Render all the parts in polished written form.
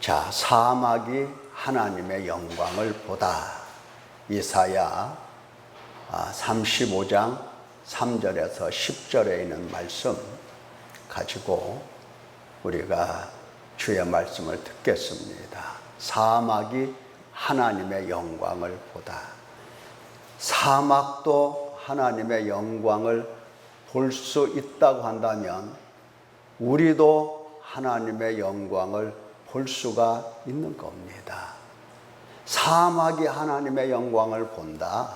자, 사막이 하나님의 영광을 보다. 이사야 35장 3절에서 10절에 있는 말씀 가지고 우리가 주의 말씀을 듣겠습니다. 사막이 하나님의 영광을 보다. 사막도 하나님의 영광을 볼 수 있다고 한다면 우리도 하나님의 영광을 볼 수가 있는 겁니다. 사막이 하나님의 영광을 본다.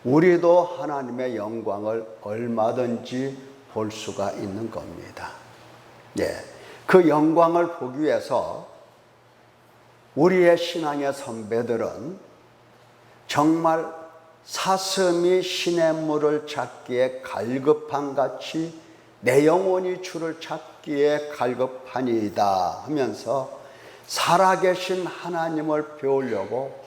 우리도 하나님의 영광을 얼마든지 볼 수가 있는 겁니다. 그 영광을 보기 위해서 우리의 신앙의 선배들은 정말 사슴이 시냇물을 찾기에 갈급한 같이 내 영혼이 주를 찾기에 갈급하니이다 하면서 살아계신 하나님을 배우려고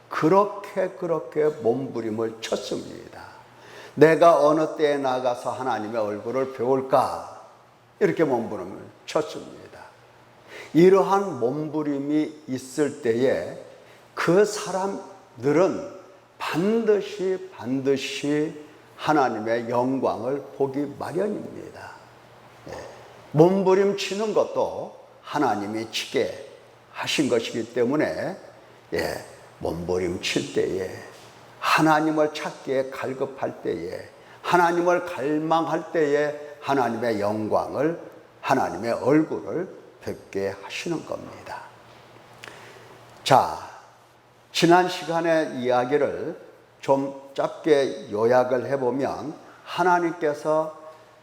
그렇게 몸부림을 쳤습니다. 내가 어느 때에 나가서 하나님의 얼굴을 배울까? 이렇게 몸부림을 쳤습니다. 이러한 몸부림이 있을 때에 그 사람들은 반드시 하나님의 영광을 보기 마련입니다. 몸부림 치는 것도 하나님이 치게 하신 것이기 때문에 몸부림 칠 때에 하나님을 찾기에 갈급할 때에 하나님을 갈망할 때에 하나님의 영광을 하나님의 얼굴을 뵙게 하시는 겁니다. 자, 지난 시간의 이야기를 좀 짧게 요약을 해보면 하나님께서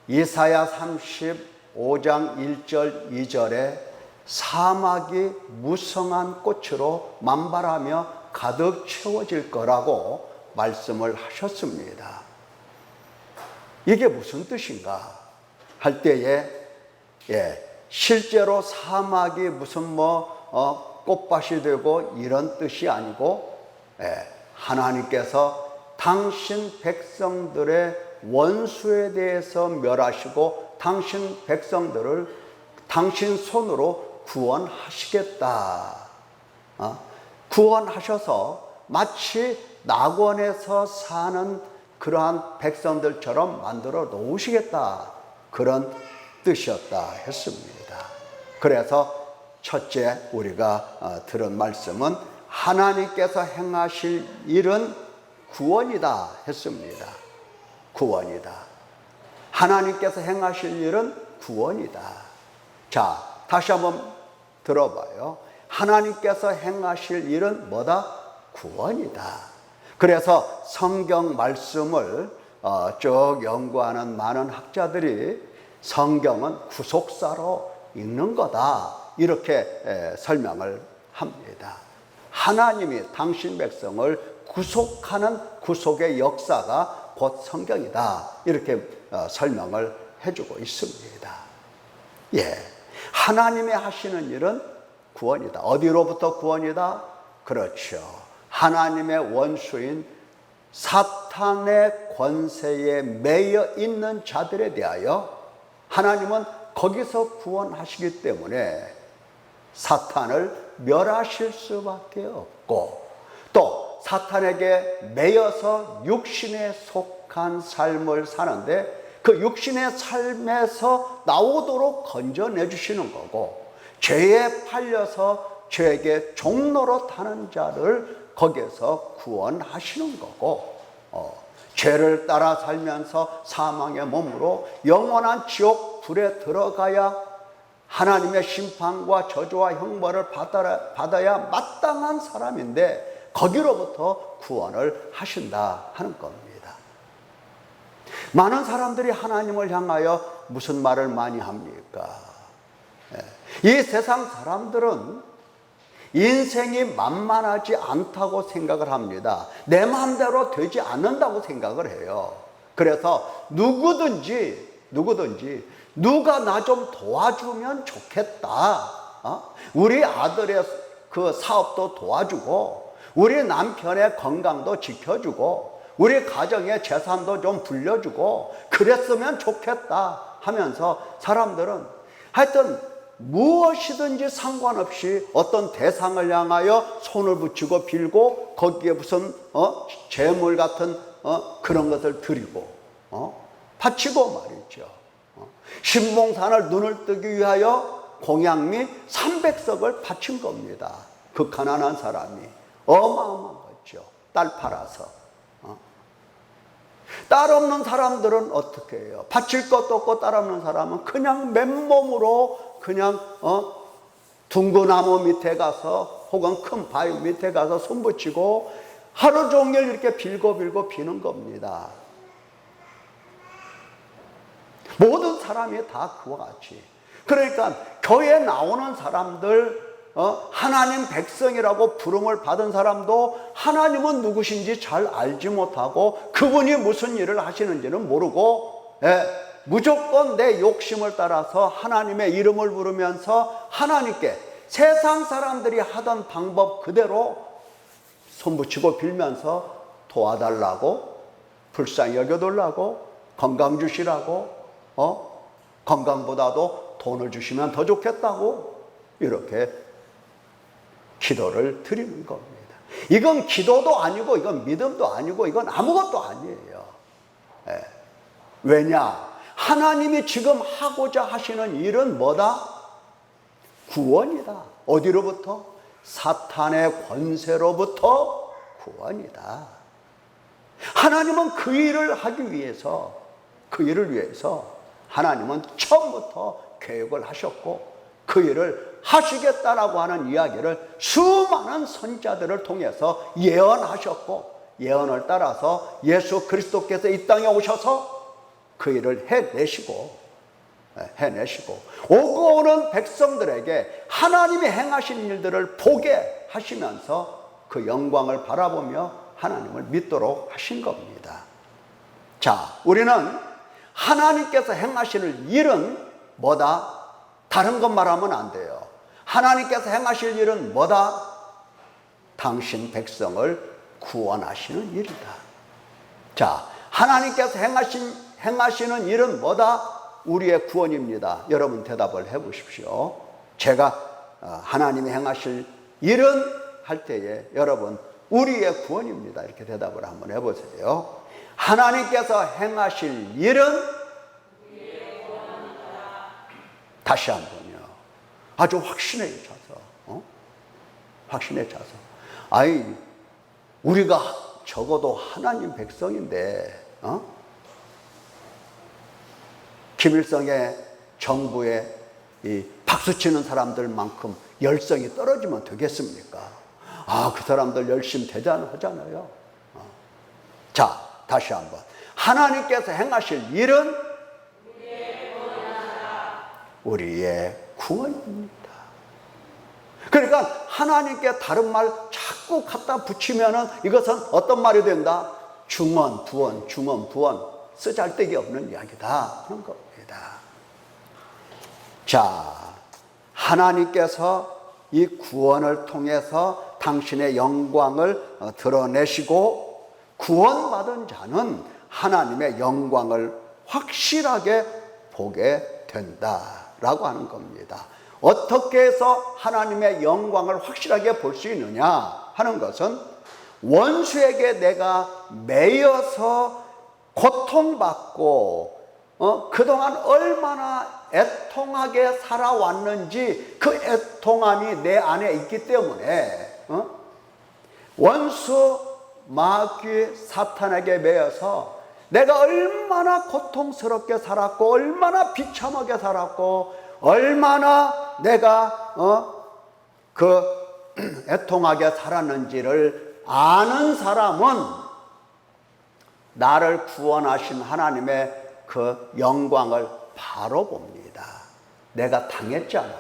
이사야 35장 1절 2절에 사막이 무성한 꽃으로 만발하며 가득 채워질 거라고 말씀을 하셨습니다. 이게 무슨 뜻인가 할 때에 실제로 사막이 무슨 꽃밭이 되고 이런 뜻이 아니고 하나님께서 당신 백성들의 원수에 대해서 멸하시고 당신 백성들을 당신 손으로 구원하시겠다. 구원하셔서 마치 낙원에서 사는 그러한 백성들처럼 만들어 놓으시겠다. 그런 뜻이었다 했습니다. 그래서 첫째 우리가 들은 말씀은 하나님께서 행하실 일은 구원이다 했습니다. 구원이다. 하나님께서 행하실 일은 구원이다. 자, 다시 한번 들어봐요. 하나님께서 행하실 일은 뭐다? 구원이다. 그래서 성경 말씀을 쭉 연구하는 많은 학자들이 성경은 구속사로 읽는 거다. 이렇게 설명을 합니다. 하나님이 당신 백성을 구속하는 구속의 역사가 곧 성경이다. 이렇게 설명을 해주고 있습니다. 하나님이 하시는 일은 구원이다. 어디로부터 구원이다? 그렇죠. 하나님의 원수인 사탄의 권세에 매여 있는 자들에 대하여 하나님은 거기서 구원하시기 때문에 사탄을 멸하실 수밖에 없고 또 사탄에게 매여서 육신에 속한 삶을 사는데 그 육신의 삶에서 나오도록 건져내 주시는 거고 죄에 팔려서 죄에게 종로로 타는 자를 거기에서 구원하시는 거고 죄를 따라 살면서 사망의 몸으로 영원한 지옥 불에 들어가야 하나님의 심판과 저주와 형벌을 받아야 마땅한 사람인데 거기로부터 구원을 하신다 하는 겁니다. 많은 사람들이 하나님을 향하여 무슨 말을 많이 합니까? 이 세상 사람들은 인생이 만만하지 않다고 생각을 합니다. 내 마음대로 되지 않는다고 생각을 해요. 그래서 누구든지 누가 나 좀 도와주면 좋겠다. 우리 아들의 그 사업도 도와주고 우리 남편의 건강도 지켜주고 우리 가정의 재산도 좀 불려주고 그랬으면 좋겠다 하면서 사람들은 하여튼 무엇이든지 상관없이 어떤 대상을 향하여 손을 붙이고 빌고 거기에 무슨 재물 같은 그런 것을 드리고 바치고 말이죠. 신봉산을 눈을 뜨기 위하여 공양 및 300석을 바친 겁니다. 그 가난한 사람이 어마어마한 거죠. 딸 팔아서. 딸 없는 사람들은 어떻게 해요? 바칠 것도 없고 딸 없는 사람은 그냥 맨몸으로 그냥 둥그나무 밑에 가서 혹은 큰 바위 밑에 가서 손 붙이고 하루 종일 이렇게 빌고 비는 겁니다. 모든 사람이 다 그와 같이. 그러니까 교회에 나오는 사람들, 하나님 백성이라고 부름을 받은 사람도 하나님은 누구신지 잘 알지 못하고 그분이 무슨 일을 하시는지는 모르고 무조건 내 욕심을 따라서 하나님의 이름을 부르면서 하나님께 세상 사람들이 하던 방법 그대로 손붙이고 빌면서 도와달라고, 불쌍히 여겨달라고, 건강 주시라고, 건강보다도 돈을 주시면 더 좋겠다고 이렇게 기도를 드리는 겁니다. 이건 기도도 아니고 이건 믿음도 아니고 이건 아무것도 아니에요. 왜냐? 하나님이 지금 하고자 하시는 일은 뭐다? 구원이다. 어디로부터? 사탄의 권세로부터 구원이다. 하나님은 그 일을 하기 위해서, 그 일을 위해서 하나님은 처음부터 계획을 하셨고 그 일을 하시겠다라고 하는 이야기를 수많은 선지자들을 통해서 예언하셨고 예언을 따라서 예수 그리스도께서 이 땅에 오셔서 그 일을 해내시고 오고 오는 백성들에게 하나님이 행하신 일들을 보게 하시면서 그 영광을 바라보며 하나님을 믿도록 하신 겁니다. 자, 우리는 하나님께서 행하시는 일은 뭐다? 다른 것 말하면 안 돼요. 하나님께서 행하실 일은 뭐다? 당신 백성을 구원하시는 일이다. 자, 하나님께서 행하시는 일은 뭐다? 우리의 구원입니다. 여러분 대답을 해 보십시오. 제가 하나님이 행하실 일은 할 때에 여러분 우리의 구원입니다. 이렇게 대답을 한번 해보세요. 하나님께서 행하실 일은 다시 한번요. 아주 확신에 차서 확신에 차서 아이 우리가 적어도 하나님 백성인데 김일성의 정부에 이 박수치는 사람들만큼 열성이 떨어지면 되겠습니까? 그 사람들 열심히 대단하잖아요. 자, 다시 한번. 하나님께서 행하실 일은 우리의 구원입니다. 그러니까 하나님께 다른 말 자꾸 갖다 붙이면은 이것은 어떤 말이 된다? 중언, 부언, 중언, 부언. 쓰잘데기 없는 이야기다 하는 겁니다. 자, 하나님께서 이 구원을 통해서 당신의 영광을 드러내시고 구원받은 자는 하나님의 영광을 확실하게 보게 된다라고 하는 겁니다. 어떻게 해서 하나님의 영광을 확실하게 볼 수 있느냐 하는 것은 원수에게 내가 매여서 고통받고 그동안 얼마나 애통하게 살아왔는지 그 애통함이 내 안에 있기 때문에 원수 마귀 사탄에게 매여서 내가 얼마나 고통스럽게 살았고 얼마나 비참하게 살았고 얼마나 내가 그 애통하게 살았는지를 아는 사람은 나를 구원하신 하나님의 그 영광을 바로 봅니다. 내가 당했잖아요.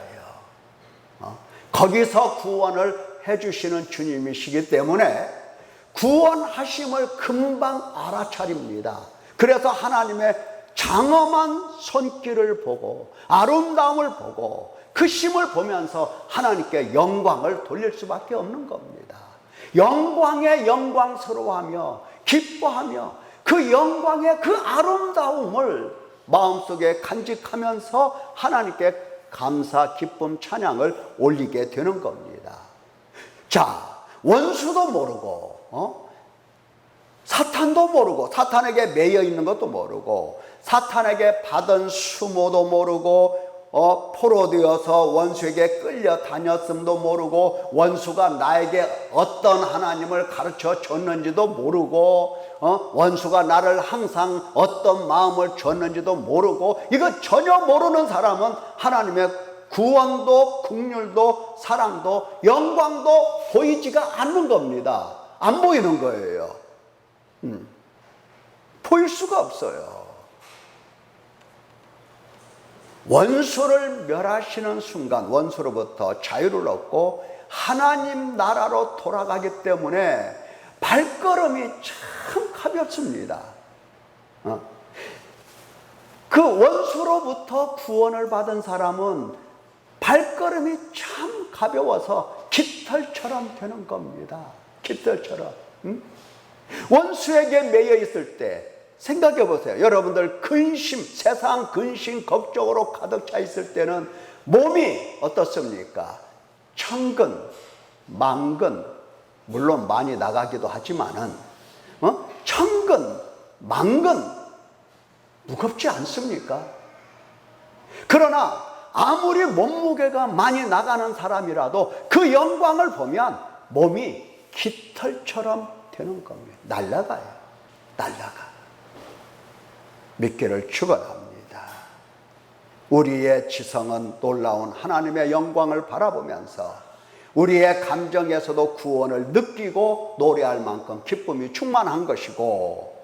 거기서 구원을 해주시는 주님이시기 때문에 구원하심을 금방 알아차립니다. 그래서 하나님의 장엄한 손길을 보고 아름다움을 보고 그 힘을 보면서 하나님께 영광을 돌릴 수밖에 없는 겁니다. 영광에 영광스러워하며 기뻐하며 그 영광의 그 아름다움을 마음속에 간직하면서 하나님께 감사, 기쁨, 찬양을 올리게 되는 겁니다. 자, 원수도 모르고, 사탄도 모르고, 사탄에게 매여 있는 것도 모르고, 사탄에게 받은 수모도 모르고, 포로되어서 원수에게 끌려 다녔음도 모르고, 원수가 나에게 어떤 하나님을 가르쳐 줬는지도 모르고, 원수가 나를 항상 어떤 마음을 줬는지도 모르고, 이거 전혀 모르는 사람은 하나님의 구원도 긍휼도 사랑도 영광도 보이지가 않는 겁니다. 안 보이는 거예요. 보일 수가 없어요. 원수를 멸하시는 순간 원수로부터 자유를 얻고 하나님 나라로 돌아가기 때문에 발걸음이 참 가볍습니다. 그 원수로부터 구원을 받은 사람은 발걸음이 참 가벼워서 깃털처럼 되는 겁니다. 깃털처럼. 원수에게 매여 있을 때 생각해 보세요. 여러분들 근심, 세상 근심, 걱정으로 가득 차 있을 때는 몸이 어떻습니까? 천근, 만근, 물론 많이 나가기도 하지만은, 천근, 만근, 무겁지 않습니까? 그러나 아무리 몸무게가 많이 나가는 사람이라도 그 영광을 보면 몸이 깃털처럼 되는 겁니다. 날아가요. 날아가. 믿기를 축원합니다. 우리의 지성은 놀라운 하나님의 영광을 바라보면서 우리의 감정에서도 구원을 느끼고 노래할 만큼 기쁨이 충만한 것이고,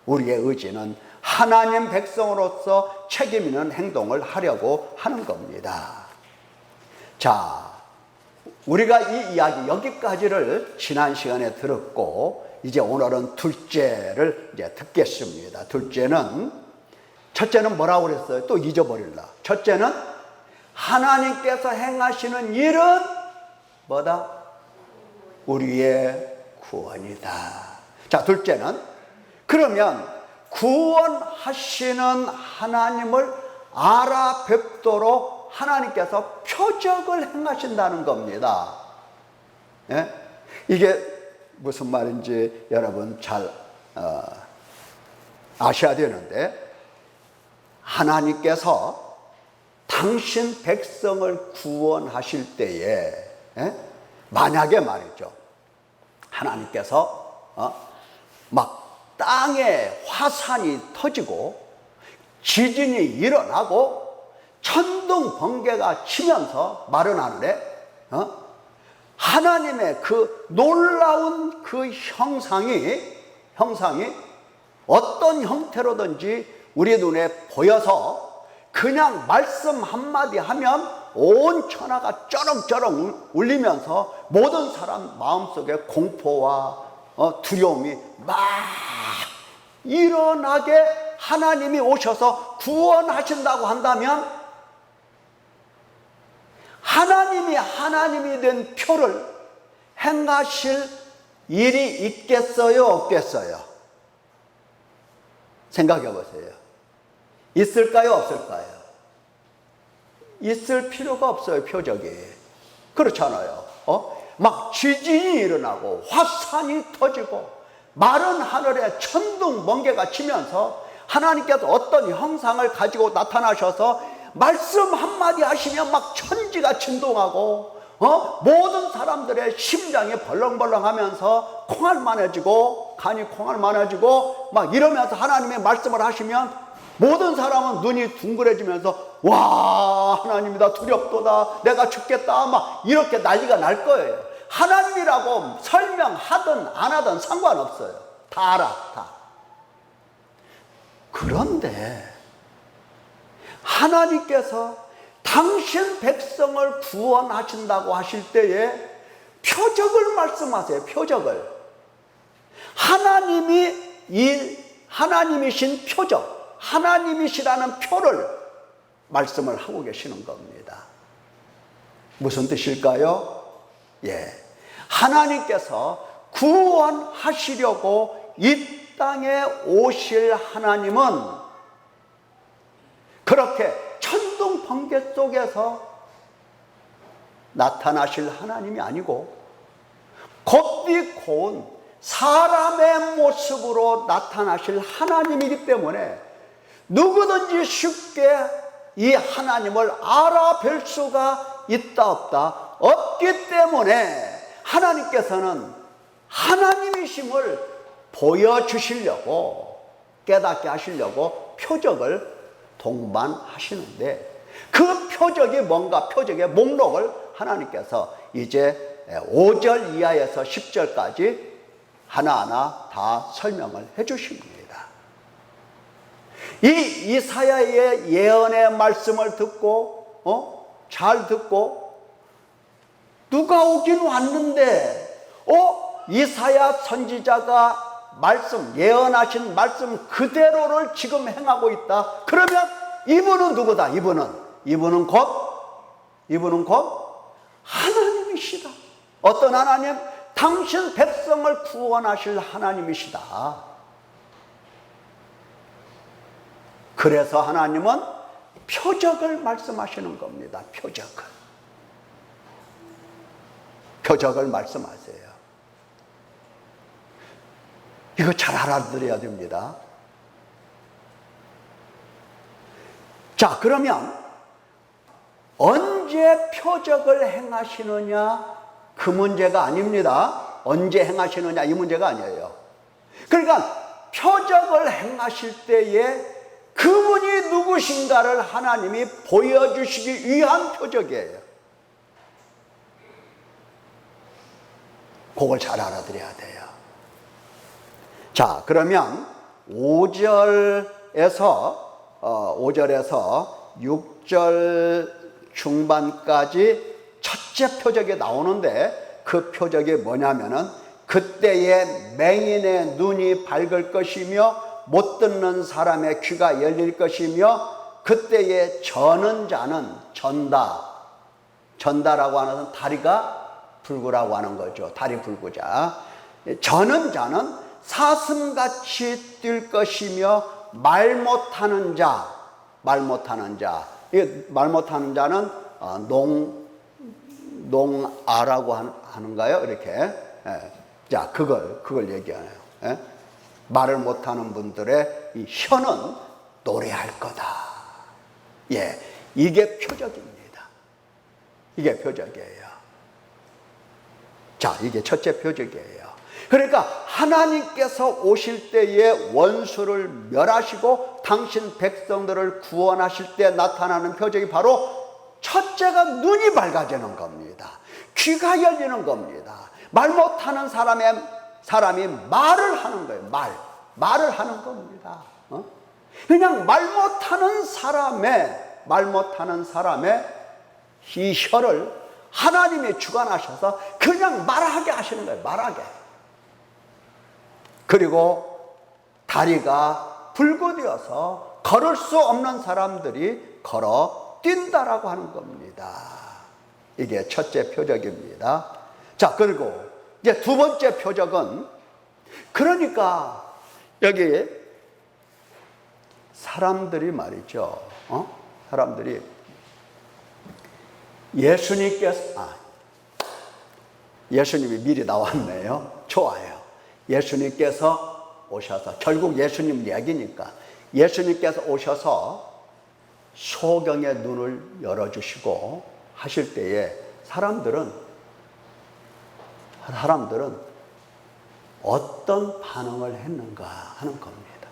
우리의 의지는 하나님 백성으로서 책임 있는 행동을 하려고 하는 겁니다. 자, 우리가 이 이야기 여기까지를 지난 시간에 들었고, 이제 오늘은 둘째를 이제 듣겠습니다. 첫째는 뭐라고 그랬어요? 또 잊어버릴라. 첫째는 하나님께서 행하시는 일은 뭐다? 우리의 구원이다. 자, 둘째는 그러면 구원하시는 하나님을 알아뵙도록 하나님께서 표적을 행하신다는 겁니다. 예? 이게 무슨 말인지 여러분 잘 아셔야 되는데, 하나님께서 당신 백성을 구원하실 때에, 만약에 말이죠, 하나님께서 막 땅에 화산이 터지고 지진이 일어나고 천둥 번개가 치면서 마른 하늘에 하나님의 그 놀라운 그 형상이 어떤 형태로든지 우리 눈에 보여서 그냥 말씀 한마디 하면 온 천하가 쩌렁쩌렁 울리면서 모든 사람 마음속에 공포와 두려움이 막 일어나게 하나님이 오셔서 구원하신다고 한다면, 하나님이 된 표를 행하실 일이 있겠어요, 없겠어요? 생각해 보세요. 있을까요, 없을까요? 있을 필요가 없어요, 표적이. 그렇잖아요. 막 지진이 일어나고 화산이 터지고 마른 하늘에 천둥 번개가 치면서 하나님께서 어떤 형상을 가지고 나타나셔서 말씀 한마디 하시면 막 천지가 진동하고 모든 사람들의 심장이 벌렁벌렁하면서 콩알만해지고 간이 콩알만해지고 막 이러면서 하나님의 말씀을 하시면 모든 사람은 눈이 둥그레지면서 와, 하나님이다, 두렵도다, 내가 죽겠다, 막 이렇게 난리가 날 거예요. 하나님이라고 설명하든 안 하든 상관없어요. 다 알아, 다. 그런데 하나님께서 당신 백성을 구원하신다고 하실 때에 표적을 말씀하세요. 표적을. 하나님이신 표적, 하나님이시라는 표를 말씀을 하고 계시는 겁니다. 무슨 뜻일까요? 하나님께서 구원하시려고 이 땅에 오실 하나님은 그렇게 천둥 경계 속에서 나타나실 하나님이 아니고 곱디 고운 사람의 모습으로 나타나실 하나님이기 때문에 누구든지 쉽게 이 하나님을 알아뵐 수가 있다 없다 없기 때문에 하나님께서는 하나님이심을 보여주시려고 깨닫게 하시려고 표적을 동반하시는데 그 표적이 뭔가 표적의 목록을 하나님께서 이제 5절 이하에서 10절까지 하나하나 다 설명을 해 주십니다. 이 이사야의 예언의 말씀을 듣고 잘 듣고 누가 오긴 왔는데 이사야 선지자가 예언하신 말씀 그대로를 지금 행하고 있다. 그러면 이분은 누구다? 이분은 곧 하나님이시다. 어떤 하나님? 당신 백성을 구원하실 하나님이시다. 그래서 하나님은 표적을 말씀하시는 겁니다. 표적을 말씀하세요. 이거 잘 알아들어야 됩니다. 자, 그러면 언제 표적을 행하시느냐 그 문제가 아닙니다. 언제 행하시느냐 이 문제가 아니에요. 그러니까 표적을 행하실 때에 그분이 누구신가를 하나님이 보여주시기 위한 표적이에요. 그걸 잘 알아들어야 돼요. 자, 그러면 5절에서 6절 중반까지 첫째 표적이 나오는데 그 표적이 뭐냐면은 그때에 맹인의 눈이 밝을 것이며 못 듣는 사람의 귀가 열릴 것이며 그때에 저는 자는 전다라고 하는 다리가 불구라고 하는 거죠. 다리 불구자. 저는 자는 사슴같이 뛸 것이며 말 못하는 자. 이 말 못하는 자는 농아라고 하는가요? 이렇게. 자, 그걸 얘기하네요. 말을 못하는 분들의 이 혀는 노래할 거다. 예, 이게 표적입니다. 이게 표적이에요. 자, 이게 첫째 표적이에요. 그러니까 하나님께서 오실 때에 원수를 멸하시고 당신 백성들을 구원하실 때 나타나는 표적이 바로 첫째가 눈이 밝아지는 겁니다. 귀가 열리는 겁니다. 말 못하는 사람이 말을 하는 거예요. 말을 하는 겁니다. 그냥 말 못하는 사람의 이 혀를 하나님이 주관하셔서 그냥 말하게 하시는 거예요. 말하게. 그리고 다리가 불구되어서 걸을 수 없는 사람들이 걸어 뛴다라고 하는 겁니다. 이게 첫째 표적입니다. 자, 그리고 이제 두 번째 표적은 그러니까 여기 사람들이 말이죠. 사람들이 예수님이 미리 나왔네요. 좋아요. 예수님께서 오셔서 결국 예수님 이야기니까 예수님께서 오셔서 소경의 눈을 열어주시고 하실 때에 사람들은 어떤 반응을 했는가 하는 겁니다.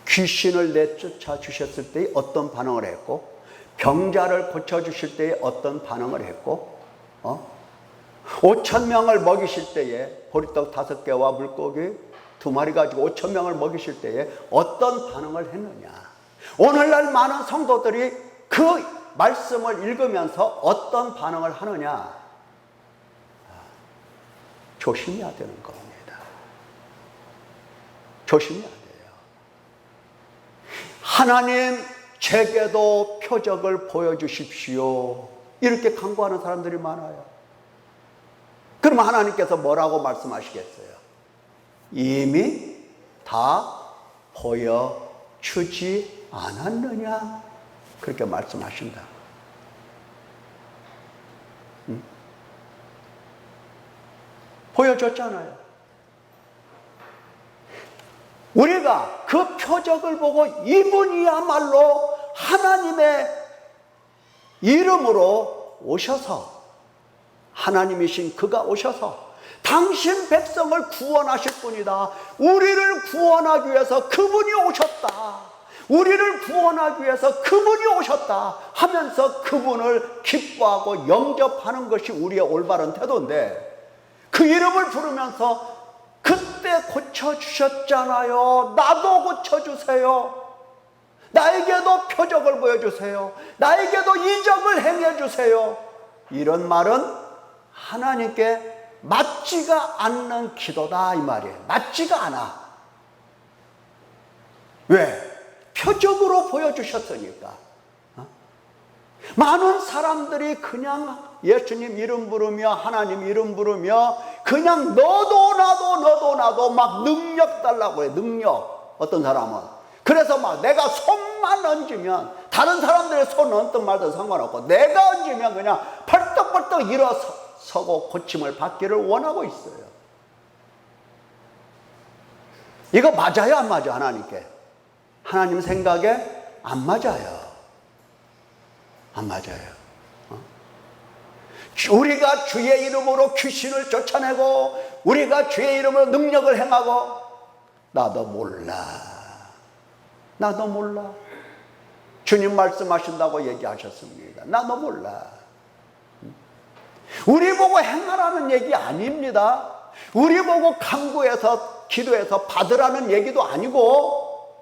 귀신을 내쫓아 주셨을 때에 어떤 반응을 했고 병자를 고쳐주실 때에 어떤 반응을 했고 5,000명을 먹이실 때에 보리떡 5개와 물고기 2마리 가지고 5,000명을 먹이실 때에 어떤 반응을 했느냐. 오늘날 많은 성도들이 그 말씀을 읽으면서 어떤 반응을 하느냐. 조심해야 되는 겁니다. 조심해야 돼요. 하나님, 제게도 표적을 보여주십시오. 이렇게 간구하는 사람들이 많아요. 그러면 하나님께서 뭐라고 말씀하시겠어요? 이미 다 보여주지 않았느냐? 그렇게 말씀하신다. 보여줬잖아요. 우리가 그 표적을 보고 이분이야말로 하나님의 이름으로 오셔서, 하나님이신 그가 오셔서 당신 백성을 구원하실 분이다, 우리를 구원하기 위해서 그분이 오셨다, 우리를 구원하기 위해서 그분이 오셨다 하면서 그분을 기뻐하고 영접하는 것이 우리의 올바른 태도인데, 그 이름을 부르면서 그때 고쳐주셨잖아요, 나도 고쳐주세요, 나에게도 표적을 보여주세요, 나에게도 이적을 행해주세요, 이런 말은 하나님께 맞지가 않는 기도다 이 말이에요. 맞지가 않아. 왜? 표적으로 보여주셨으니까. 많은 사람들이 그냥 예수님 이름 부르며 하나님 이름 부르며 그냥 너도 나도 막 능력 달라고 해. 능력. 어떤 사람은 그래서 막 내가 손만 얹으면, 다른 사람들의 손 얹든 말든 상관없고 내가 얹으면 그냥 벌떡벌떡 일어서고 고침을 받기를 원하고 있어요. 이거 맞아요 안 맞아요? 하나님께, 하나님 생각에 안 맞아요. 안 맞아요. 우리가 주의 이름으로 귀신을 쫓아내고 우리가 주의 이름으로 능력을 행하고, 나도 몰라. 주님 말씀하신다고 얘기하셨습니다. 나도 몰라. 우리 보고 행하라는 얘기 아닙니다. 우리 보고 간구해서 기도해서 받으라는 얘기도 아니고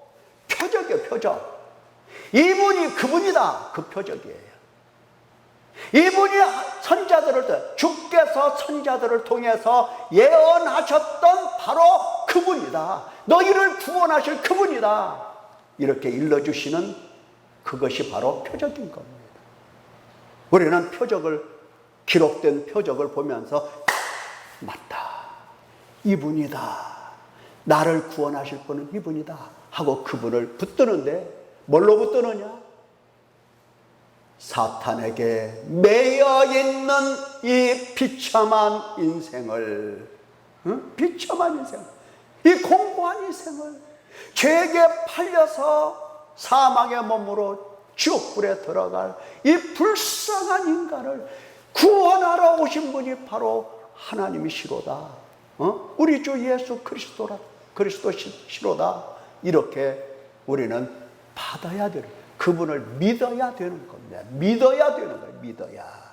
표적이에요. 표적. 이분이 그분이다, 그 표적이에요. 이분이 주께서 선자들을 통해서 예언하셨던 바로 그분이다, 너희를 구원하실 그분이다, 이렇게 일러주시는 그것이 바로 표적인 겁니다. 우리는 기록된 표적을 보면서 맞다, 이분이다, 나를 구원하실 분은 이분이다 하고 그분을 붙드는데, 뭘로 붙드느냐? 사탄에게 매여 있는 이 비참한 인생을, 비참한 인생, 이 공고한 인생을, 죄에게 팔려서 사망의 몸으로 지옥불에 들어갈 이 불쌍한 인간을 구원하러 오신 분이 바로 하나님이시로다, 우리 주 예수 그리스도시로다, 이렇게 우리는 받아야 되는, 그분을 믿어야 되는 겁니다. 믿어야 되는 거예요. 믿어야.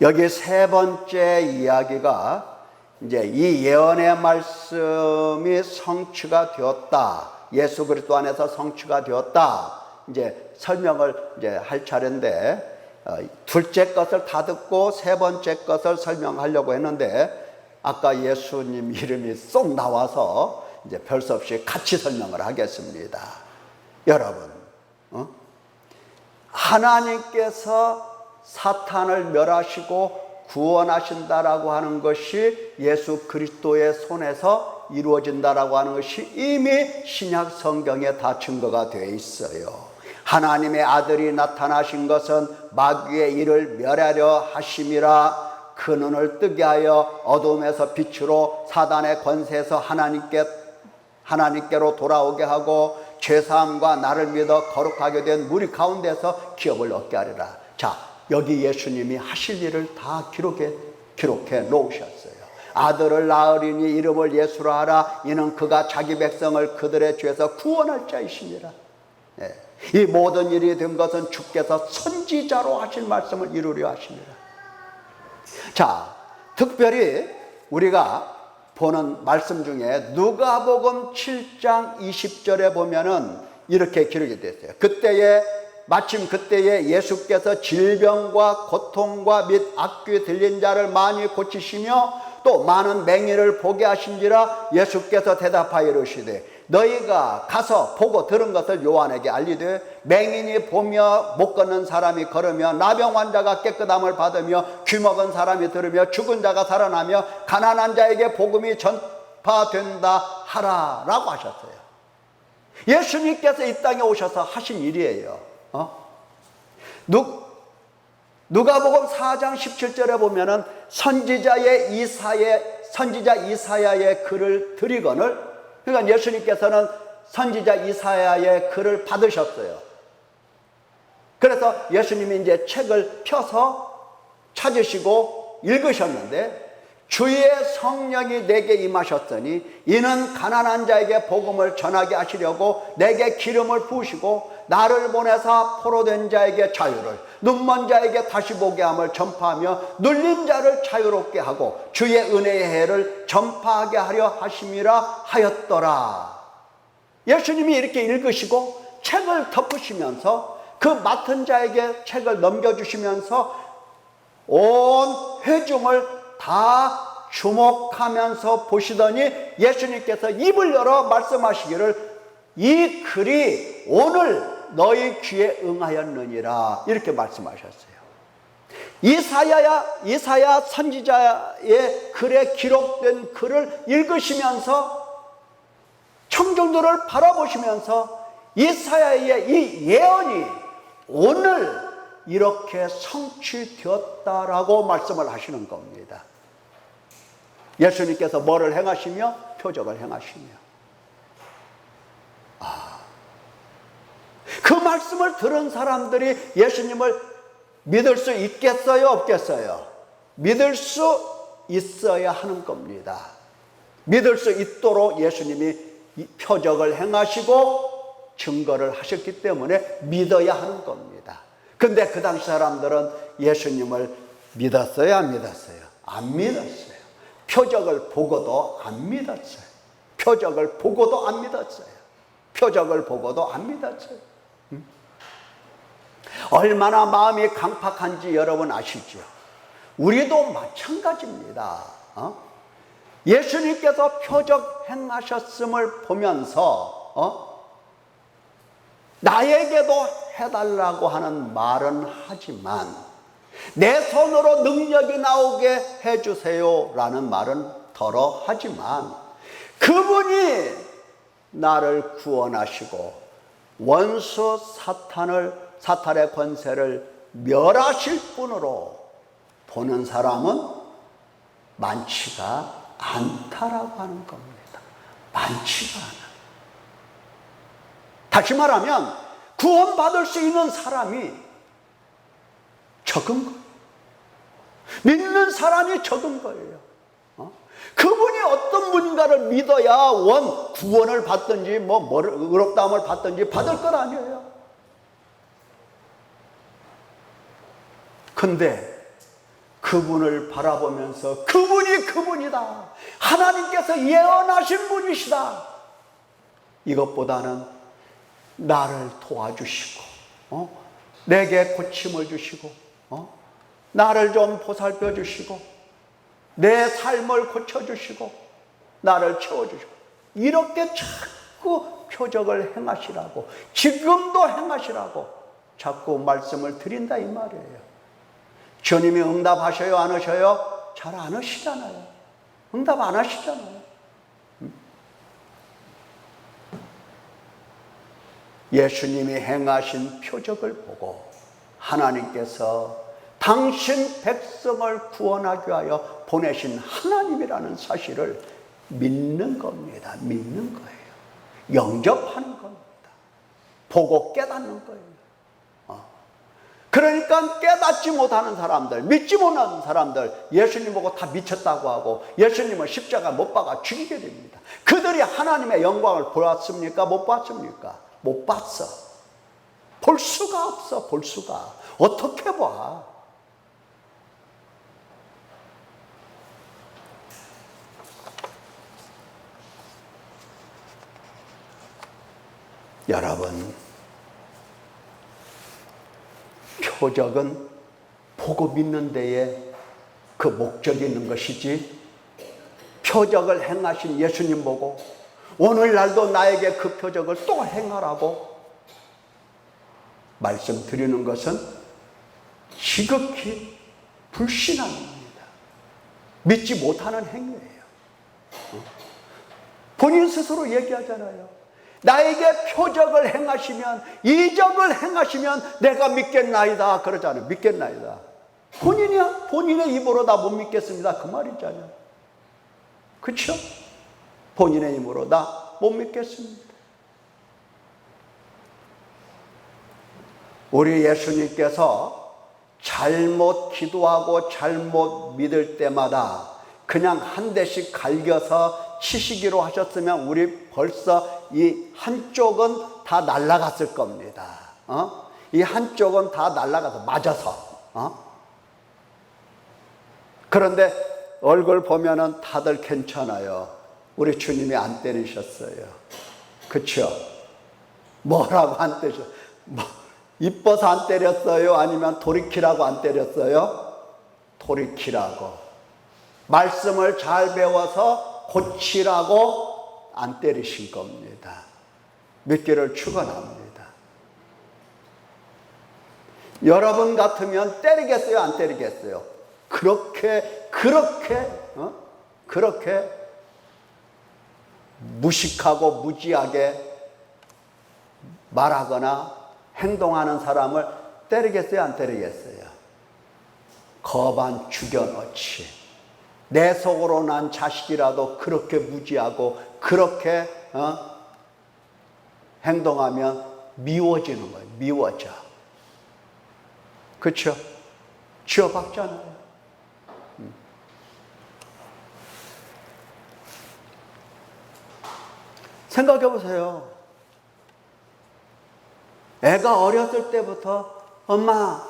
여기 세 번째 이야기가 이제 이 예언의 말씀이 성취가 되었다, 예수 그리스도 안에서 성취가 되었다, 이제 설명을 이제 할 차례인데, 둘째 것을 다 듣고 세 번째 것을 설명하려고 했는데 아까 예수님 이름이 쏙 나와서 이제 별 수 없이 같이 설명을 하겠습니다. 여러분, 하나님께서 사탄을 멸하시고 구원하신다라고 하는 것이 예수 그리스도의 손에서 이루어진다라고 하는 것이 이미 신약 성경에 다 증거가 되어 있어요. 하나님의 아들이 나타나신 것은 마귀의 일을 멸하려 하심이라, 그 눈을 뜨게 하여 어둠에서 빛으로 사단의 권세에서 하나님께로 돌아오게 하고 죄사함과 나를 믿어 거룩하게 된 무리 가운데서 기업을 얻게 하리라. 자, 여기 예수님이 하실 일을 다 기록해 놓으셨어요. 아들을 낳으리니 이름을 예수로 하라. 이는 그가 자기 백성을 그들의 죄에서 구원할 자이시니라. 네. 이 모든 일이 된 것은 주께서 선지자로 하실 말씀을 이루려 하십니다. 자, 특별히 우리가 보는 말씀 중에 누가복음 7장 20절에 보면은 이렇게 기록이 되어 있어요. 마침 그때에 예수께서 질병과 고통과 및 악귀 들린 자를 많이 고치시며 또 많은 맹인을 보게 하신지라. 예수께서 대답하여 이르시되 너희가 가서 보고 들은 것을 요한에게 알리되 맹인이 보며 못 걷는 사람이 걸으며 나병 환자가 깨끗함을 받으며 귀먹은 사람이 들으며 죽은 자가 살아나며 가난한 자에게 복음이 전파된다 하라라고 하셨어요. 예수님께서 이 땅에 오셔서 하신 일이에요. 누가복음 4장 17절에 보면은 선지자 이사야의 글을 드리거늘, 그러니까 예수님께서는 선지자 이사야의 글을 받으셨어요. 그래서 예수님이 이제 책을 펴서 찾으시고 읽으셨는데, 주의 성령이 내게 임하셨더니 이는 가난한 자에게 복음을 전하게 하시려고 내게 기름을 부으시고 나를 보내사 포로된 자에게 자유를, 눈먼 자에게 다시 보게 함을 전파하며 눌린 자를 자유롭게 하고 주의 은혜의 해를 전파하게 하려 하심이라 하였더라. 예수님이 이렇게 읽으시고 책을 덮으시면서 그 맡은 자에게 책을 넘겨주시면서 온 회중을 다 주목하면서 보시더니 예수님께서 입을 열어 말씀하시기를 이 글이 오늘 너희 귀에 응하였느니라, 이렇게 말씀하셨어요. 이사야 선지자의 글에 기록된 글을 읽으시면서 청중들을 바라보시면서 이사야의 이 예언이 오늘 이렇게 성취되었다라고 말씀을 하시는 겁니다. 예수님께서 뭐를 행하시며? 표적을 행하시며. 그 말씀을 들은 사람들이 예수님을 믿을 수 있겠어요? 없겠어요? 믿을 수 있어야 하는 겁니다. 믿을 수 있도록 예수님이 표적을 행하시고 증거를 하셨기 때문에 믿어야 하는 겁니다. 근데 그 당시 사람들은 예수님을 믿었어요? 안 믿었어요? 안 믿었어요. 표적을 보고도 안 믿었어요. 표적을 보고도 안 믿었어요. 표적을 보고도 안 믿었어요. 얼마나 마음이 강팍한지 여러분 아시죠? 우리도 마찬가지입니다. 예수님께서 표적 행하셨음을 보면서 나에게도 해달라고 하는 말은 하지만 내 손으로 능력이 나오게 해주세요 라는 말은 덜어 하지만 그분이 나를 구원하시고 원수 사탄의 권세를 멸하실 분으로 보는 사람은 많지가 않다라고 하는 겁니다. 많지가 않아요. 다시 말하면 구원받을 수 있는 사람이 적은 거예요. 믿는 사람이 적은 거예요. 그분이 어떤 분인가를 믿어야 구원을 받든지 의롭다함을 받든지 받을 것 아니에요. 근데 그분을 바라보면서 그분이 그분이다, 하나님께서 예언하신 분이시다, 이것보다는 나를 도와주시고 내게 고침을 주시고 나를 좀 보살펴 주시고 내 삶을 고쳐주시고 나를 채워주시고 이렇게 자꾸 표적을 행하시라고, 지금도 행하시라고 자꾸 말씀을 드린다 이 말이에요. 주님이 응답하셔요? 안 하셔요? 잘 안 하시잖아요. 응답 안 하시잖아요. 예수님이 행하신 표적을 보고 하나님께서 당신 백성을 구원하기 위하여 보내신 하나님이라는 사실을 믿는 겁니다. 믿는 거예요. 영접하는 겁니다. 보고 깨닫는 거예요. 그러니까 깨닫지 못하는 사람들, 믿지 못하는 사람들, 예수님 보고 다 미쳤다고 하고 예수님을 십자가 못 박아 죽이게 됩니다. 그들이 하나님의 영광을 보았습니까? 못 봤습니까? 못 봤어. 볼 수가 없어. 볼 수가. 어떻게 봐? 여러분, 표적은 보고 믿는 데에 그 목적이 있는 것이지, 표적을 행하신 예수님 보고 오늘날도 나에게 그 표적을 또 행하라고 말씀드리는 것은 지극히 불신한 겁니다. 믿지 못하는 행위예요. 본인 스스로 얘기하잖아요. 나에게 표적을 행하시면, 이적을 행하시면 내가 믿겠나이다 그러잖아요. 믿겠나이다. 본인의 입으로 다 못 믿겠습니다 그 말이잖아요. 그렇죠? 본인의 힘으로 다 못 믿겠습니다. 우리 예수님께서 잘못 기도하고 잘못 믿을 때마다 그냥 한 대씩 갈겨서 치시기로 하셨으면 우리 벌써 이 한쪽은 다 날아갔을 겁니다. 이 한쪽은 다 날아가서 맞아서. 그런데 얼굴 보면은 다들 괜찮아요. 우리 주님이 안 때리셨어요. 그렇죠? 뭐라고 안 때리셨어요? 이뻐서 안 때렸어요? 아니면 돌이키라고 안 때렸어요? 돌이키라고. 말씀을 잘 배워서 고치라고 안 때리신 겁니다. 믿기를 축원합니다. 여러분 같으면 때리겠어요? 안 때리겠어요? 그렇게 무식하고 무지하게 말하거나 행동하는 사람을 때리겠어요? 안 때리겠어요? 거반 죽여놓지. 내 속으로 난 자식이라도 그렇게 무지하고 그렇게 행동하면 미워지는 거예요. 미워져. 그렇죠? 지어봤잖아요. 생각해 보세요. 애가 어렸을 때부터 엄마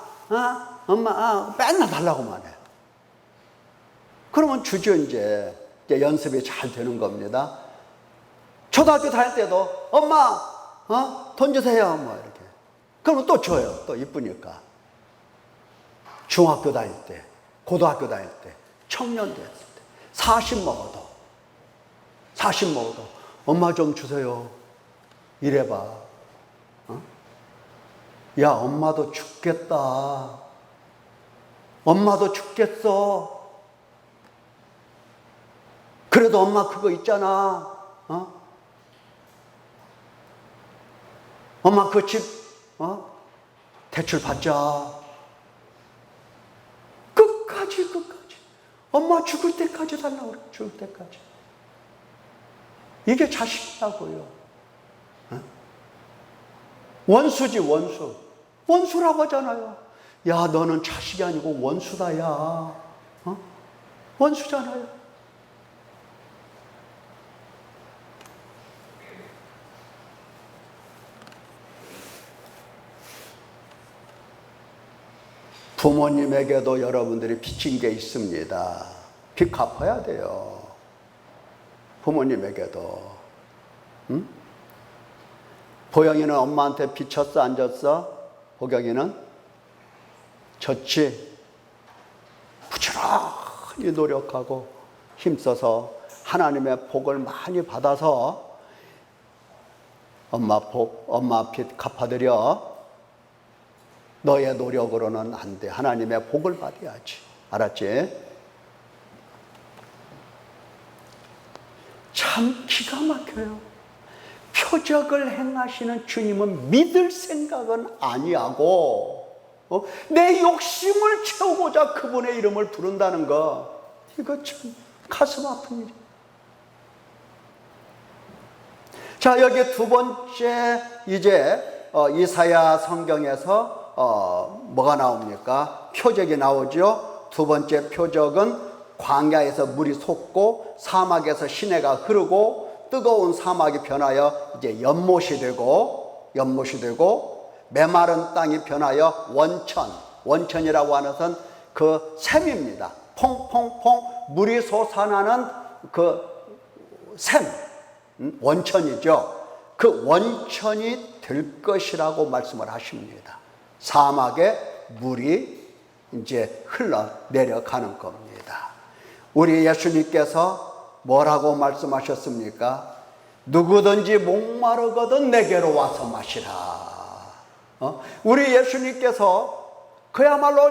맨날 달라고만 해. 그러면 주죠. 이제 연습이 잘 되는 겁니다. 초등학교 다닐 때도 엄마 돈 주세요 뭐 이렇게. 그러면 또 줘요. 또 이쁘니까. 중학교 다닐 때, 고등학교 다닐 때, 청년 됐을 때 40 먹어도 엄마 좀 주세요. 이래봐. 야, 엄마도 죽겠다. 엄마도 죽겠어. 그래도 엄마 그거 있잖아. 엄마 그 집 대출 받자. 끝까지. 엄마 죽을 때까지 달라고 그래. 죽을 때까지. 이게 자식이라고요. 원수지, 원수. 원수라고 하잖아요. 야, 너는 자식이 아니고 원수다, 야. 원수잖아요. 부모님에게도 여러분들이 빚진 게 있습니다. 빚 갚아야 돼요. 부모님에게도. 응? 보영이는 엄마한테 빚졌어, 안 졌어? 보경이는? 졌지. 부지런히 노력하고 힘써서 하나님의 복을 많이 받아서 엄마 빚 갚아드려. 너의 노력으로는 안 돼. 하나님의 복을 받아야지. 알았지? 참 기가 막혀요. 표적을 행하시는 주님은 믿을 생각은 아니하고 내 욕심을 채우고자 그분의 이름을 부른다는 거, 이거 참 가슴 아픈 일이에요. 자, 여기 두 번째 이제 이사야 성경에서 뭐가 나옵니까? 표적이 나오죠. 두 번째 표적은 광야에서 물이 솟고 사막에서 시내가 흐르고 뜨거운 사막이 변하여 이제 연못이 되고 메마른 땅이 변하여 원천이라고 하는 것은 그 샘입니다. 퐁퐁퐁 물이 솟아나는 그 샘, 원천이죠. 그 원천이 될 것이라고 말씀을 하십니다. 사막에 물이 이제 흘러 내려가는 겁니다. 우리 예수님께서 뭐라고 말씀하셨습니까? 누구든지 목마르거든 내게로 와서 마시라. 우리 예수님께서 그야말로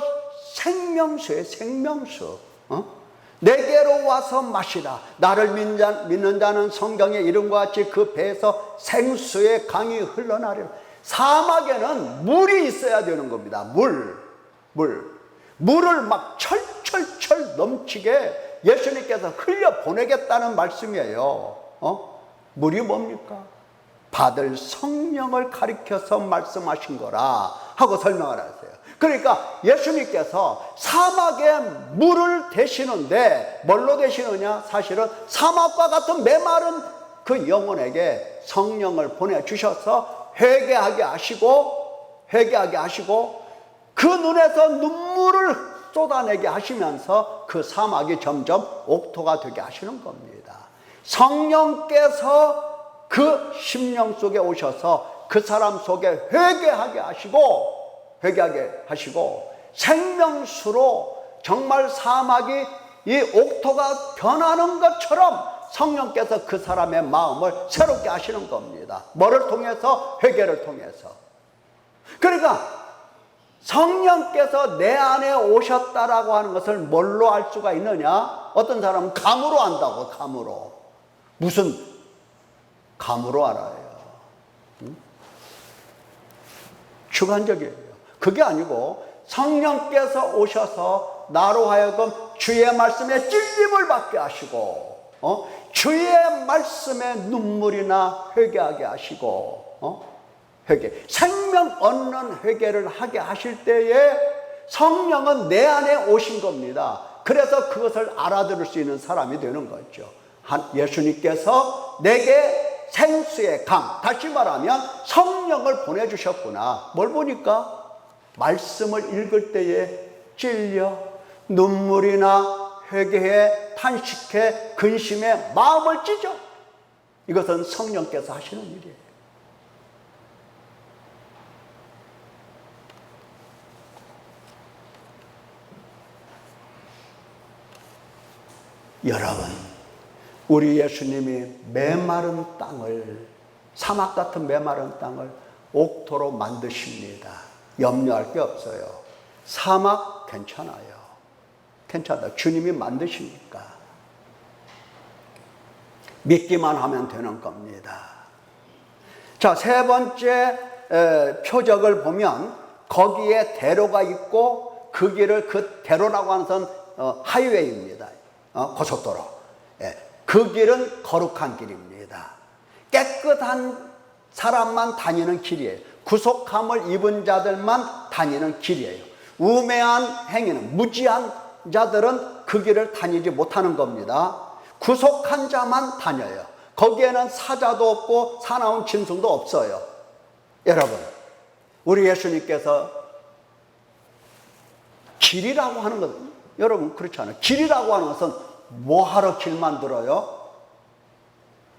생명수예요, 생명수. 내게로 와서 마시라. 나를 믿는 자는 성경의 이름과 같이 그 배에서 생수의 강이 흘러나리라. 사막에는 물이 있어야 되는 겁니다. 물을 막 철철철 넘치게 예수님께서 흘려보내겠다는 말씀이에요. 물이 뭡니까? 받을 성령을 가리켜서 말씀하신 거라 하고 설명을 하세요. 그러니까 예수님께서 사막에 물을 대시는데 뭘로 대시느냐? 사실은 사막과 같은 메마른 그 영혼에게 성령을 보내주셔서 회개하게 하시고 그 눈에서 눈물을 쏟아내게 하시면서 그 사막이 점점 옥토가 되게 하시는 겁니다. 성령께서 그 심령 속에 오셔서 그 사람 속에 회개하게 하시고 생명수로 정말 사막이 이 옥토가 변하는 것처럼 성령께서 그 사람의 마음을 새롭게 하시는 겁니다. 뭐를 통해서? 회개를 통해서. 그러니까 성령께서 내 안에 오셨다라고 하는 것을 뭘로 알 수가 있느냐? 어떤 사람은 감으로 안다고. 감으로. 무슨 감으로 알아요? 주관적이에요. 그게 아니고 성령께서 오셔서 나로 하여금 주의 말씀에 찔림을 받게 하시고 주의 말씀에 눈물이나 회개하게 하시고 생명 얻는 회개를 하게 하실 때에 성령은 내 안에 오신 겁니다. 그래서 그것을 알아들을 수 있는 사람이 되는 거죠. 예수님께서 내게 생수의 강, 다시 말하면 성령을 보내주셨구나. 뭘 보니까? 말씀을 읽을 때에 찔려 눈물이나 회개해 탄식해 근심해 마음을 찢어. 이것은 성령께서 하시는 일이에요. 여러분, 우리 예수님이 메마른 땅을, 사막 같은 메마른 땅을 옥토로 만드십니다. 염려할 게 없어요. 사막 괜찮아요. 괜찮다. 주님이 만드시니까. 믿기만 하면 되는 겁니다. 자, 세 번째 표적을 보면 거기에 대로가 있고 그 길을, 그 대로라고 하는 것은 하이웨이입니다. 고속도로. 그 길은 거룩한 길입니다. 깨끗한 사람만 다니는 길이에요. 구속함을 입은 자들만 다니는 길이에요. 우매한 행위는, 무지한 자들은 그 길을 다니지 못하는 겁니다. 구속한 자만 다녀요. 거기에는 사자도 없고 사나운 짐승도 없어요. 여러분, 우리 예수님께서 길이라고 하는 것은, 여러분 그렇지 않아요? 길이라고 하는 것은 뭐하러 길 만들어요?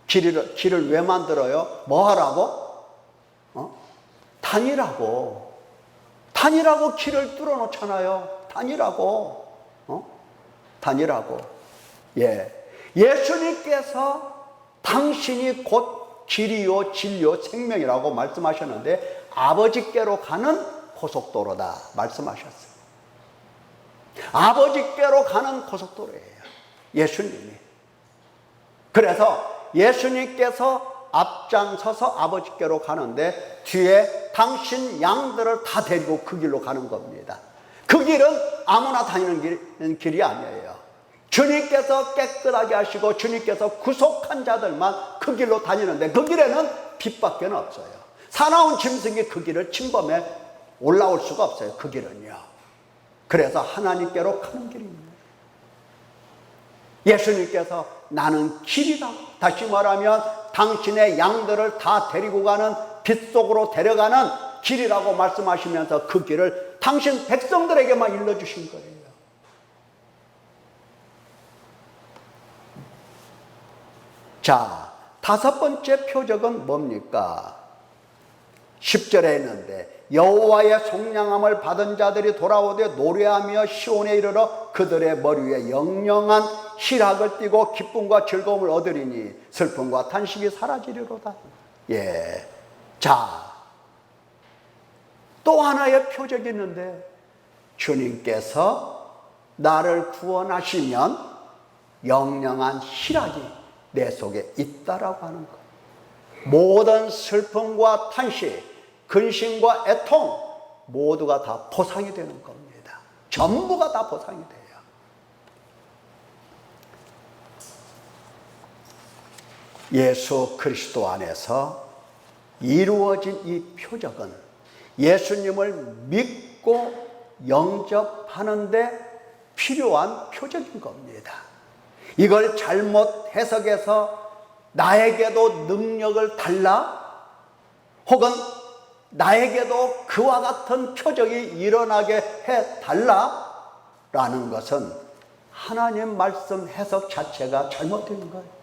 길을 왜 만들어요? 뭐하라고? 다니라고 길을 뚫어 놓잖아요. 다니라고. 예. 예수님께서 당신이 곧 길이요 진리요 생명이라고 말씀하셨는데 아버지께로 가는 고속도로다 말씀하셨어요. 아버지께로 가는 고속도로예요. 예수님이. 그래서 예수님께서 앞장서서 아버지께로 가는데 뒤에 당신 양들을 다 데리고 그 길로 가는 겁니다. 그 길은 아무나 다니는 길이 아니에요. 주님께서 깨끗하게 하시고 주님께서 구속한 자들만 그 길로 다니는데 그 길에는 빛밖에 없어요. 사나운 짐승이 그 길을 침범해 올라올 수가 없어요. 그 길은요. 그래서 하나님께로 가는 길입니다. 예수님께서 나는 길이다. 다시 말하면 당신의 양들을 다 데리고 가는 빛 속으로 데려가는 길이라고 말씀하시면서 그 길을 당신 백성들에게만 일러주신 거예요. 자, 다섯 번째 표적은 뭡니까? 10절에 있는데 여호와의 속량함을 받은 자들이 돌아오되 노래하며 시온에 이르러 그들의 머리 위에 영영한 희락을 띠고 기쁨과 즐거움을 얻으리니 슬픔과 탄식이 사라지리로다. 예. 자, 또 하나의 표적이 있는데 주님께서 나를 구원하시면 영영한 희락이 내 속에 있다라고 하는 것. 모든 슬픔과 탄식, 근심과 애통 모두가 다 보상이 되는 겁니다. 전부가 다 보상이 돼요. 예수 그리스도 안에서 이루어진 이 표적은 예수님을 믿고 영접하는데 필요한 표적인 겁니다. 이걸 잘못 해석해서 나에게도 능력을 달라 혹은 나에게도 그와 같은 표적이 일어나게 해달라 라는 것은 하나님 말씀 해석 자체가 잘못된 거예요.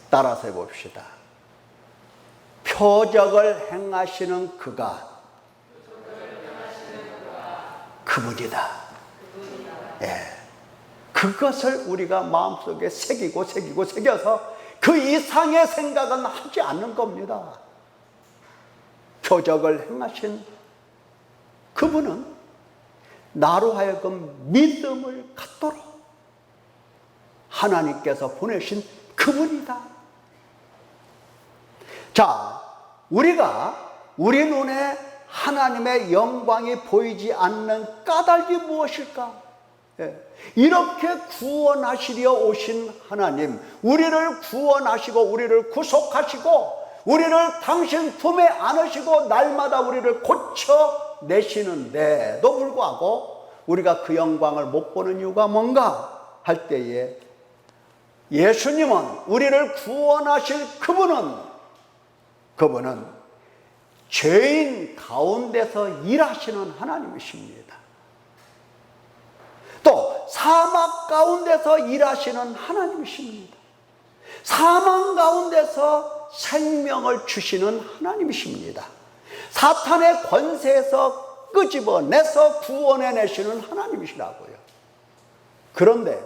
따라서 해봅시다. 표적을 행하시는 그가 그분이다. 예. 그것을 우리가 마음속에 새겨서 그 이상의 생각은 하지 않는 겁니다. 표적을 행하신 그분은 나로 하여금 믿음을 갖도록 하나님께서 보내신 그분이다. 자, 우리 눈에 하나님의 영광이 보이지 않는 까닭이 무엇일까? 이렇게 구원하시려 오신 하나님, 우리를 구원하시고 우리를 구속하시고 우리를 당신 품에 안으시고 날마다 우리를 고쳐내시는데도 불구하고 우리가 그 영광을 못 보는 이유가 뭔가 할 때에 예수님은, 우리를 구원하실 그분은 죄인 가운데서 일하시는 하나님이십니다. 또 사막 가운데서 일하시는 하나님이십니다. 사망 가운데서 생명을 주시는 하나님이십니다. 사탄의 권세에서 끄집어내서 구원해내시는 하나님이시라고요. 그런데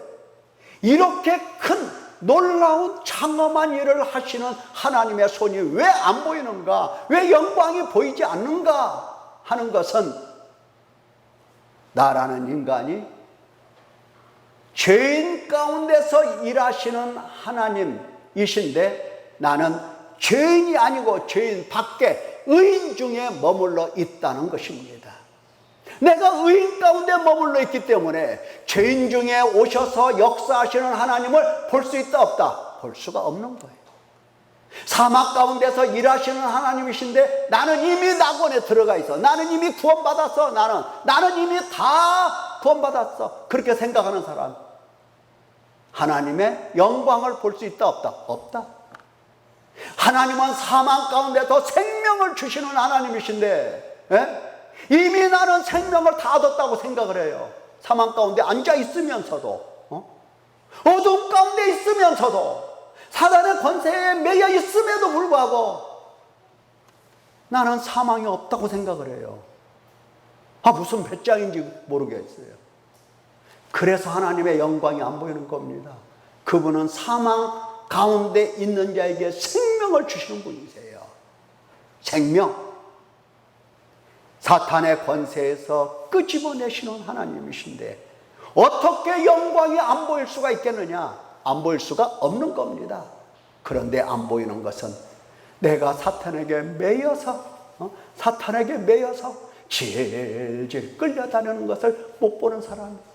이렇게 큰 놀라운 장엄한 일을 하시는 하나님의 손이 왜 안 보이는가, 왜 영광이 보이지 않는가 하는 것은 나라는 인간이 죄인 가운데서 일하시는 하나님이신데 나는 죄인이 아니고 죄인 밖에 의인 중에 머물러 있다는 것입니다. 내가 의인 가운데 머물러 있기 때문에 죄인 중에 오셔서 역사하시는 하나님을 볼 수 있다 없다? 볼 수가 없는 거예요. 사막 가운데서 일하시는 하나님이신데 나는 이미 낙원에 들어가 있어. 나는 이미 구원받았어. 나는 이미 다 구원받았어. 그렇게 생각하는 사람, 하나님의 영광을 볼 수 있다 없다? 없다. 하나님은 사망 가운데서 생명을 주시는 하나님이신데 이미 나는 생명을 다 얻었다고 생각을 해요. 사망 가운데 앉아 있으면서도, 어둠 가운데 있으면서도, 사단의 권세에 매여 있음에도 불구하고 나는 사망이 없다고 생각을 해요. 무슨 배짱인지 모르겠어요. 그래서 하나님의 영광이 안 보이는 겁니다. 그분은 사망 가운데 있는 자에게 생명을 주시는 분이세요. 생명. 사탄의 권세에서 끄집어내시는 하나님이신데 어떻게 영광이 안 보일 수가 있겠느냐? 안 보일 수가 없는 겁니다. 그런데 안 보이는 것은 내가 사탄에게 매여서 질질 끌려다니는 것을 못 보는 사람이에요.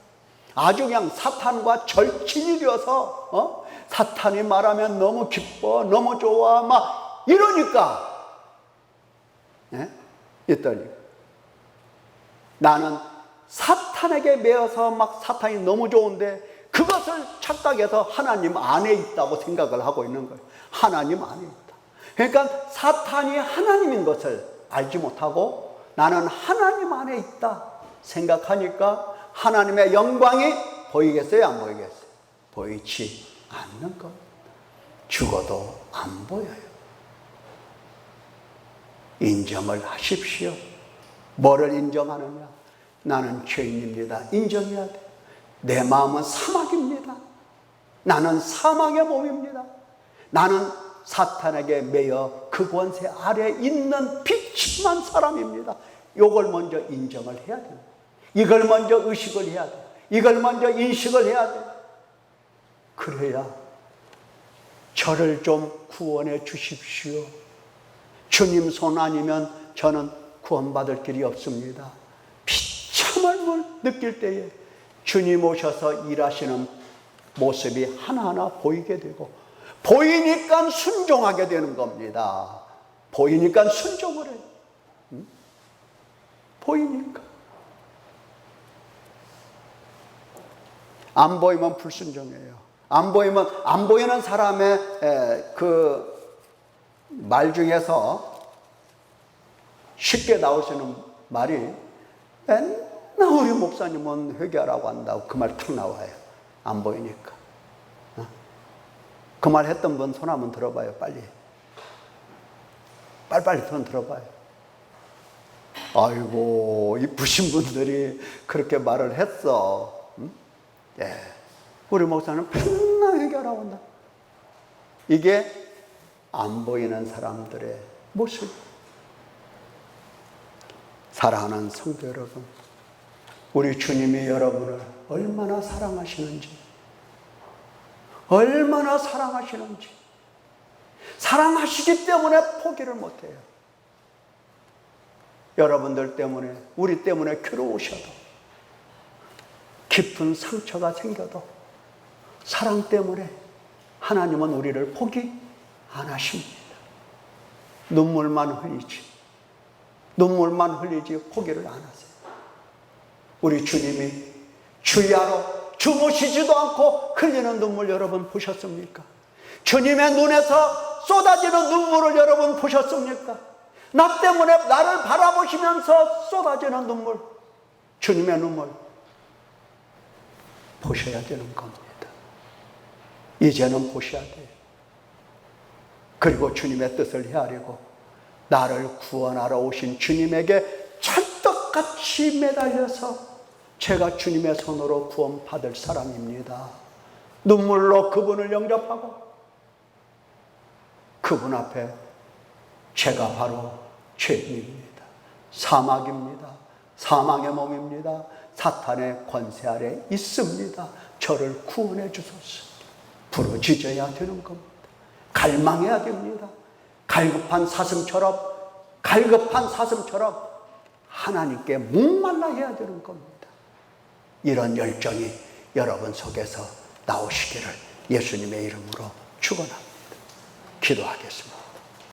아주 그냥 사탄과 절친이 되어서 사탄이 말하면 너무 기뻐, 너무 좋아, 막 이러니까 있더니 나는 사탄에게 매여서 막 사탄이 너무 좋은데 그것을 착각해서 하나님 안에 있다고 생각을 하고 있는 거예요. 하나님 안에 있다. 그러니까 사탄이 하나님인 것을 알지 못하고 나는 하나님 안에 있다 생각하니까 하나님의 영광이 보이겠어요? 안 보이겠어요? 보이지 않는 것. 죽어도 안 보여요. 인정을 하십시오. 뭐를 인정하느냐? 나는 죄인입니다. 인정해야 돼. 내 마음은 사막입니다. 나는 사망의 몸입니다. 나는 사탄에게 매여 그 권세 아래 있는 비참한 사람입니다. 이걸 먼저 인정을 해야 돼요. 이걸 먼저 의식을 해야 돼요. 이걸 먼저 인식을 해야 돼. 그래야 저를 좀 구원해 주십시오. 주님 손 아니면 저는 구원받을 길이 없습니다. 비참함을 느낄 때에 주님 오셔서 일하시는 모습이 하나하나 보이게 되고, 보이니까 순종하게 되는 겁니다. 보이니까 순종을 해요. 보이니까. 안 보이면 불순종이에요. 안 보이는 사람의 그 말 중에서 쉽게 나올 수 있는 말이, 맨날 우리 목사님은 회개하라고 한다고 그 말 탁 나와요. 안 보이니까. 그 말 했던 분 손 한번 들어봐요. 빨리 손 들어봐요. 아이고, 이쁘신 분들이 그렇게 말을 했어. 예. 우리 목사는 맨날 회개하라고 한다. 이게 안 보이는 사람들의 모습. 사랑하는 성도 여러분, 우리 주님이 여러분을 얼마나 사랑하시는지, 사랑하시기 때문에 포기를 못해요. 여러분들 때문에, 우리 때문에 괴로우셔도, 깊은 상처가 생겨도 사랑 때문에 하나님은 우리를 포기 안 하십니다. 눈물만 흘리지 포기를 안 하세요. 우리 주님이 주야로 주무시지도 않고 흘리는 눈물 여러분 보셨습니까? 주님의 눈에서 쏟아지는 눈물을 여러분 보셨습니까? 나 때문에 나를 바라보시면서 쏟아지는 눈물, 주님의 눈물 보셔야 되는 겁니다. 이제는 보셔야 돼요. 그리고 주님의 뜻을 헤아리고 나를 구원하러 오신 주님에게 찰떡같이 매달려서 제가 주님의 손으로 구원받을 사람입니다. 눈물로 그분을 영접하고 그분 앞에 제가 바로 죄인입니다. 사막입니다. 사망의 몸입니다. 사탄의 권세 아래 있습니다. 저를 구원해 주소서. 부르짖어야 되는 겁니다. 갈망해야 됩니다. 갈급한 사슴처럼 하나님께 목말라해야 되는 겁니다. 이런 열정이 여러분 속에서 나오시기를 예수님의 이름으로 축원합니다. 기도하겠습니다.